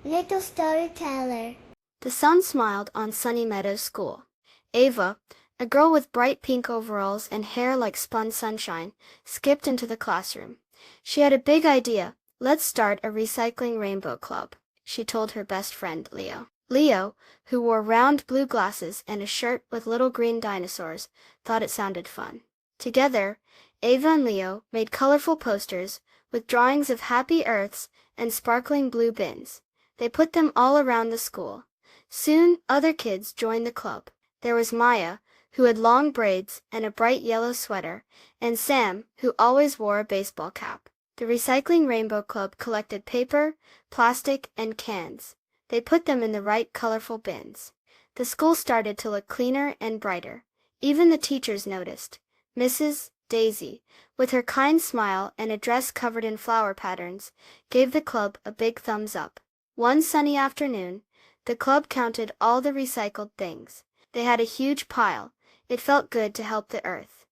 Little storyteller. The sun smiled on Sunny Meadows School. Ava, a girl with bright pink overalls and hair like spun sunshine, skipped into the classroom. She had a big idea. Let's start a recycling rainbow club, she told her best friend Leo. Leo, who wore round blue glasses and a shirt with little green dinosaurs, thought it sounded fun. Together, Ava and Leo made colorful posters with drawings of happy earths and sparkling blue bins. They put them all around the school. Soon, other kids joined the club. There was Maya, who had long braids and a bright yellow sweater, and Sam, who always wore a baseball cap. The Recycling Rainbow Club collected paper, plastic, and cans. They put them in the right colorful bins. The school started to look cleaner and brighter. Even the teachers noticed. Mrs. Daisy, with her kind smile and a dress covered in flower patterns, gave the club a big thumbs up. One sunny afternoon, the club counted all the recycled things. They had a huge pile. It felt good to help the earth.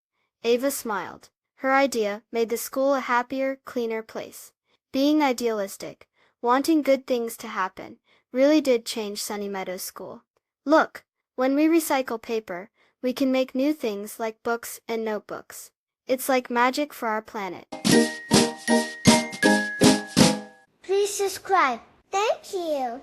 Ava smiled. Her idea made the school a happier, cleaner place. Being idealistic, wanting good things to happen, really did change Sunny Meadows School. Look, when we recycle paper, we can make new things like books and notebooks. It's like magic for our planet. Please subscribe. Thank you.